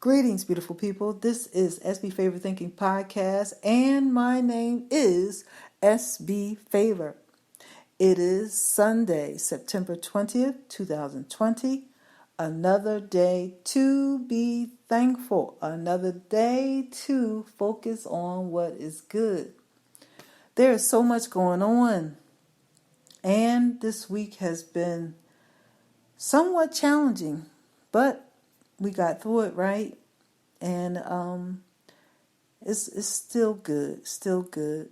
Greetings, beautiful people. This is Sbfavorthinking podcast, and my name is SB Favor. It is Sunday, September 20th, 2020. Another day to be thankful. Another day to focus on what is good. There is so much going on, and this week has been somewhat challenging, but we got through it, right? And it's still good.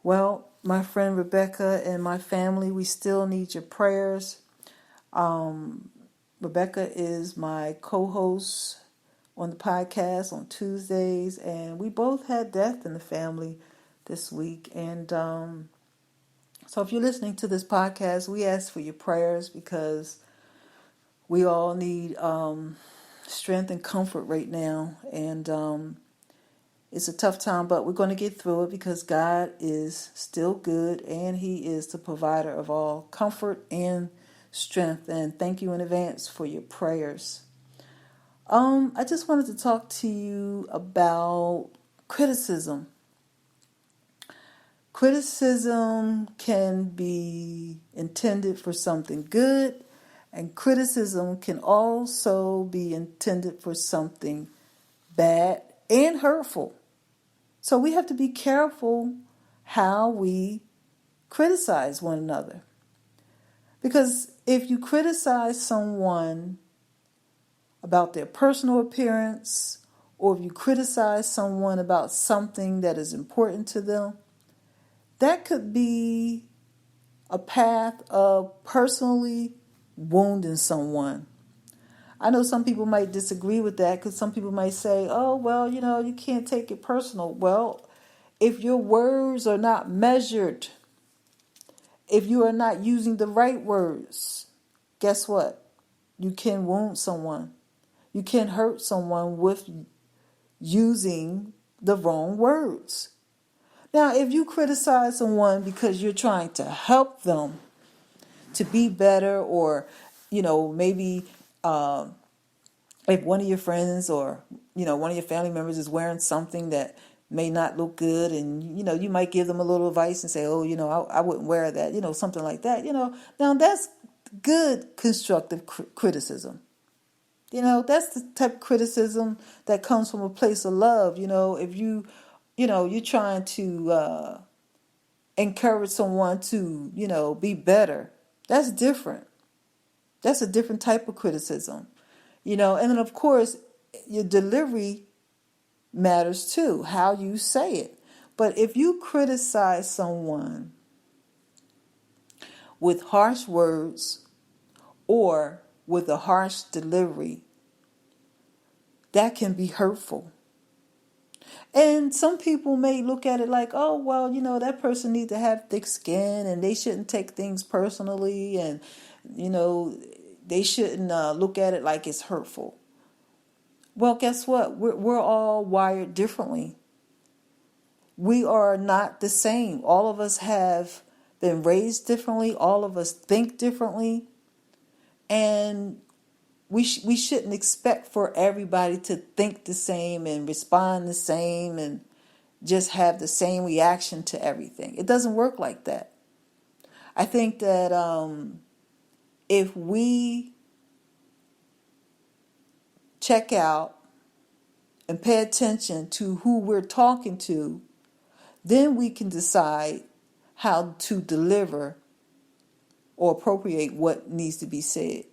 Well, my friend Rebecca and my family, we still need your prayers. Rebecca is my co-host on the podcast on Tuesdays, and we both had death in the family this week. And so if you're listening to this podcast, we ask for your prayers because we all need strength and comfort right now, and it's a tough time, but we're going to get through it because God is still good and He is the provider of all comfort and strength. And thank you in advance for your prayers. I just wanted to talk to you about criticism. Criticism can be intended for something good, and criticism can also be intended for something bad and hurtful. So we have to be careful how we criticize one another. Because if you criticize someone about their personal appearance, or if you criticize someone about something that is important to them, that could be a path of personally wounding someone. I know some people might disagree with that because some people might say, oh, well, you can't take it personal. Well, if your words are not measured, if you are not using the right words, guess what? You can wound someone. You can hurt someone with using the wrong words. Now, if you criticize someone because you're trying to help them to be better, or, maybe if one of your friends or, one of your family members is wearing something that may not look good, and, you might give them a little advice and say, oh, I wouldn't wear that, something like that, Now, that's good constructive criticism. That's the type of criticism that comes from a place of love. If you're trying to encourage someone to, be better, that's different. That's a different type of criticism. And then, of course, your delivery matters too, how you say it. But if you criticize someone with harsh words or with a harsh delivery, that can be hurtful. And some people may look at it like, oh, well, that person needs to have thick skin and they shouldn't take things personally, and, they shouldn't look at it like it's hurtful. Well, guess what? We're all wired differently. We are not the same. All of us have been raised differently. All of us think differently. And we shouldn't expect for everybody to think the same and respond the same and just have the same reaction to everything. It doesn't work like that. I think that if we check out and pay attention to who we're talking to, then we can decide how to deliver or appropriate what needs to be said.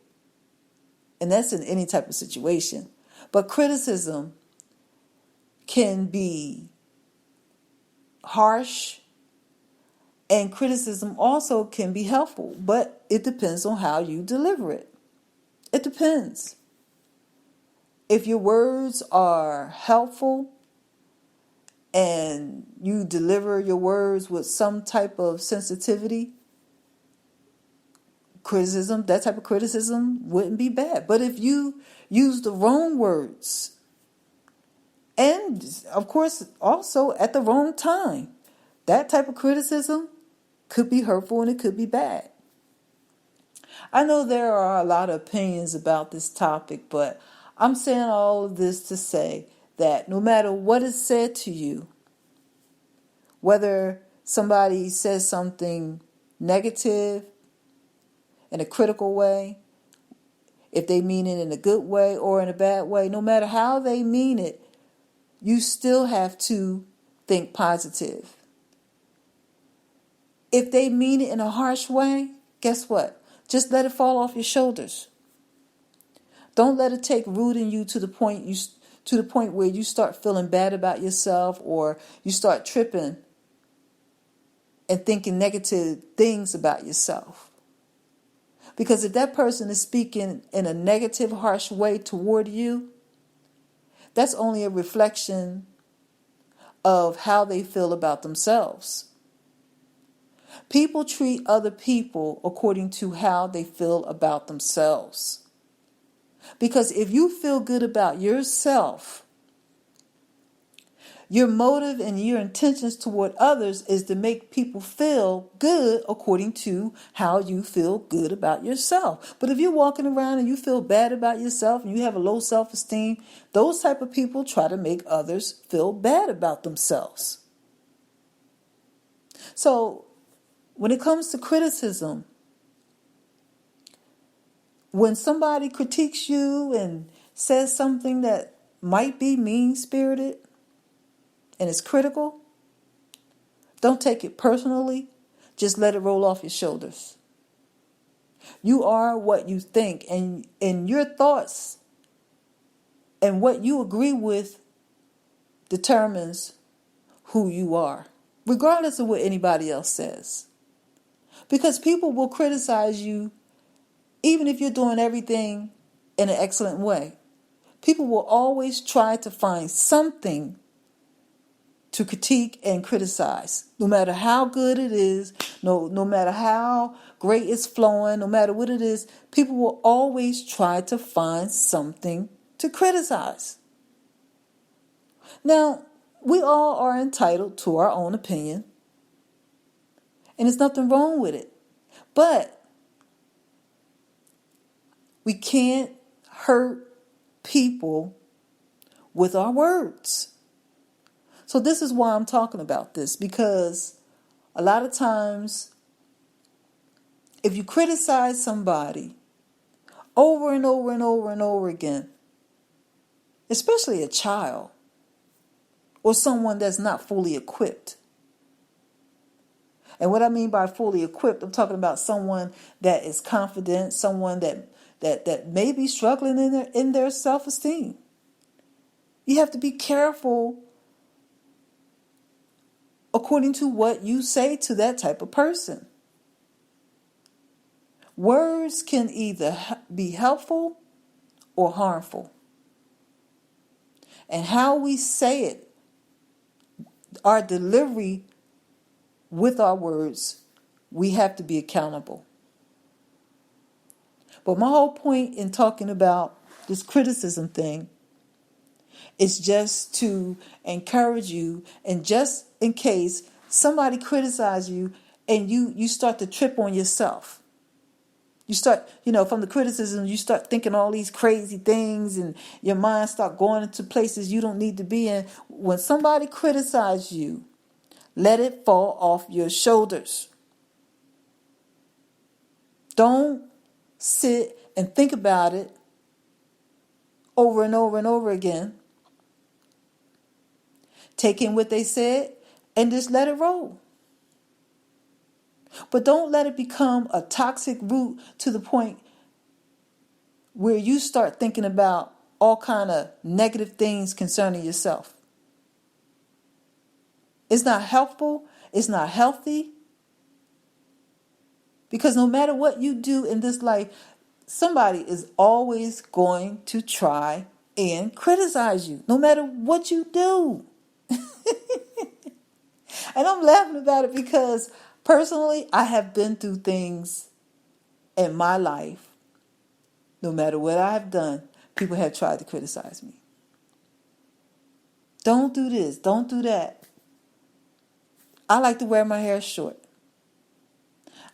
And that's in any type of situation. But criticism can be harsh, and criticism also can be helpful, but it depends on how you deliver it. It depends. If your words are helpful and you deliver your words with some type of sensitivity, that type of criticism wouldn't be bad. But if you use the wrong words, and of course also at the wrong time, that type of criticism could be hurtful and it could be bad. I know there are a lot of opinions about this topic, but I'm saying all of this to say that no matter what is said to you, whether somebody says something negative in a critical way, if they mean it in a good way or in a bad way, no matter how they mean it, you still have to think positive. If they mean it in a harsh way, guess what? Just let it fall off your shoulders. Don't let it take root in you to the point where you start feeling bad about yourself, or you start tripping and thinking negative things about yourself. Because if that person is speaking in a negative, harsh way toward you, that's only a reflection of how they feel about themselves. People treat other people according to how they feel about themselves. Because if you feel good about yourself, your motive and your intentions toward others is to make people feel good according to how you feel good about yourself. But if you're walking around and you feel bad about yourself and you have a low self-esteem, those type of people try to make others feel bad about themselves. So when it comes to criticism, when somebody critiques you and says something that might be mean-spirited and is critical, don't take it personally. Just let it roll off your shoulders. You are what you think, and your thoughts and what you agree with determines who you are, regardless of what anybody else says. Because people will criticize you even if you're doing everything in an excellent way. People will always try to find something to critique and criticize. No matter how good it is, no matter how great it's flowing, no matter what it is, people will always try to find something to criticize. Now, we all are entitled to our own opinion, and there's nothing wrong with it. But we can't hurt people with our words. So this is why I'm talking about this, because a lot of times, if you criticize somebody over and over and over and over again, especially a child or someone that's not fully equipped. And what I mean by fully equipped, I'm talking about someone that is confident, someone that may be struggling in their self-esteem. You have to be careful according to what you say to that type of person. Words can either be helpful or harmful. And how we say it, our delivery with our words, we have to be accountable. But my whole point in talking about this criticism thing is just to encourage you, and just in case somebody criticizes you and you start to trip on yourself. You start, from the criticism, you start thinking all these crazy things and your mind start going into places you don't need to be in. When somebody criticizes you, let it fall off your shoulders. Don't sit and think about it over and over and over again. Take in what they said and just let it roll. But don't let it become a toxic root to the point where you start thinking about all kind of negative things concerning yourself. It's not helpful. It's not healthy. Because no matter what you do in this life, somebody is always going to try and criticize you, no matter what you do. And I'm laughing about it because personally, I have been through things in my life. No matter what I have done, people have tried to criticize me. Don't do this. Don't do that. I like to wear my hair short.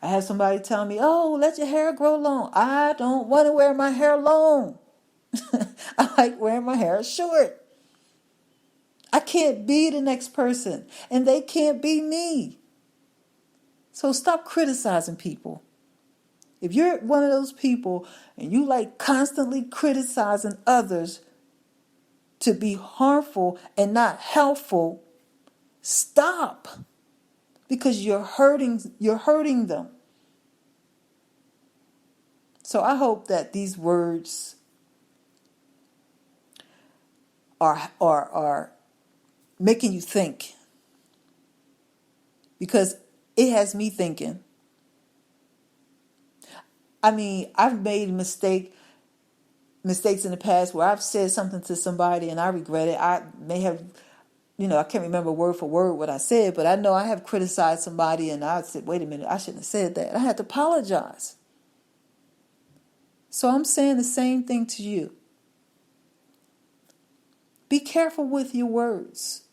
I had somebody tell me, oh, let your hair grow long. I don't want to wear my hair long. I like wearing my hair short. I can't be the next person, and they can't be me. So stop criticizing people. If you're one of those people and you like constantly criticizing others to be harmful and not helpful, stop. Because you're hurting them. So I hope that these words are making you think, because it has me thinking. I mean, I've made mistakes in the past where I've said something to somebody and I regret it. I may have, I can't remember word for word what I said, but I know I have criticized somebody and I said, wait a minute, I shouldn't have said that. I had to apologize. So I'm saying the same thing to you. Be careful with your words.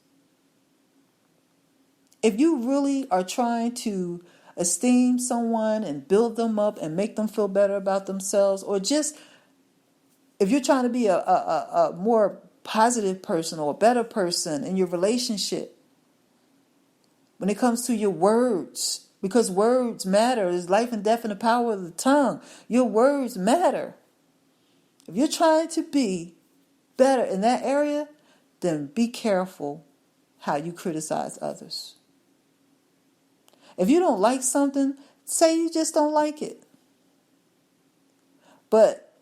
If you really are trying to esteem someone and build them up and make them feel better about themselves, or just if you're trying to be a more positive person or a better person in your relationship, when it comes to your words, because words matter, there's life and death in the power of the tongue. Your words matter. If you're trying to be better in that area, then be careful how you criticize others. If you don't like something, say you just don't like it. But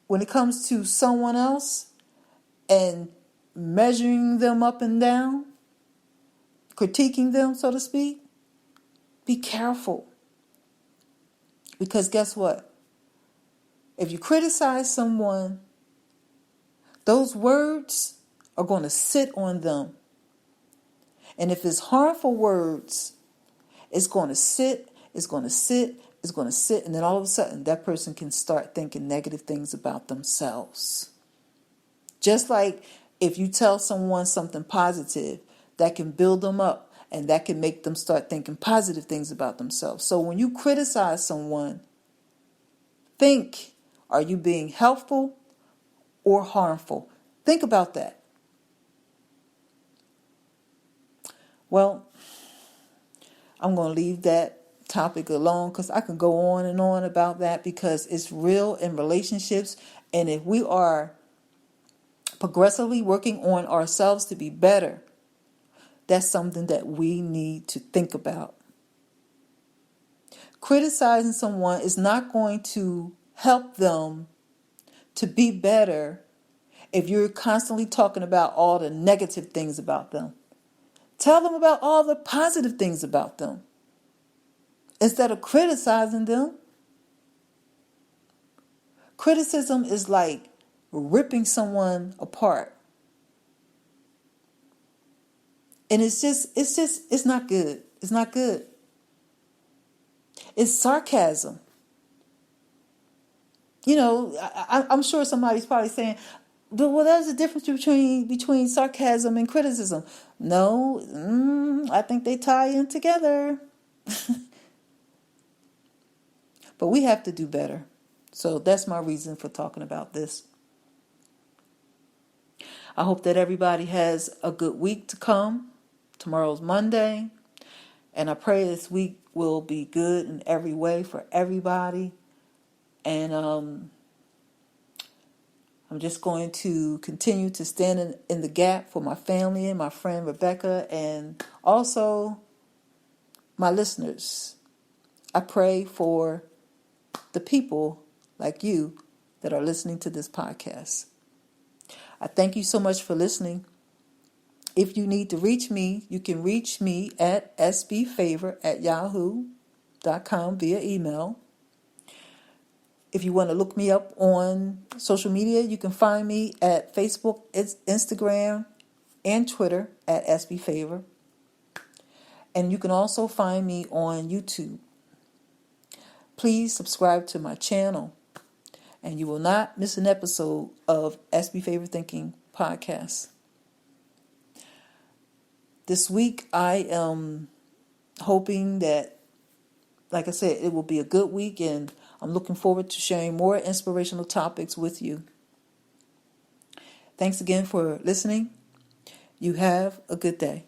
when it comes to someone else and measuring them up and down, critiquing them, so to speak, be careful. Because guess what? If you criticize someone, those words are going to sit on them. And if it's harmful words, it's going to sit, it's going to sit, it's going to sit. And then all of a sudden, that person can start thinking negative things about themselves. Just like if you tell someone something positive, that can build them up and that can make them start thinking positive things about themselves. So when you criticize someone, think, are you being helpful or harmful? Think about that. Well, I'm going to leave that topic alone because I can go on and on about that, because it's real in relationships. And if we are progressively working on ourselves to be better, that's something that we need to think about. Criticizing someone is not going to help them to be better if you're constantly talking about all the negative things about them. Tell them about all the positive things about them instead of criticizing them. Criticism is like ripping someone apart. And it's not good. It's not good. It's sarcasm. I'm sure somebody's probably saying, well, there's a difference between sarcasm and criticism. No, I think they tie in together. But we have to do better. So that's my reason for talking about this. I hope that everybody has a good week to come. Tomorrow's Monday. And I pray this week will be good in every way for everybody. And I'm just going to continue to stand in the gap for my family and my friend Rebecca, and also my listeners. I pray for the people like you that are listening to this podcast. I thank you so much for listening. If you need to reach me, you can reach me at sbfavor@yahoo.com via email. If you want to look me up on social media, you can find me at Facebook, Instagram, and Twitter at Sbfavor. And you can also find me on YouTube. Please subscribe to my channel, and you will not miss an episode of Sbfavorthinking podcast. This week, I am hoping that, like I said, it will be a good week, and I'm looking forward to sharing more inspirational topics with you. Thanks again for listening. You have a good day.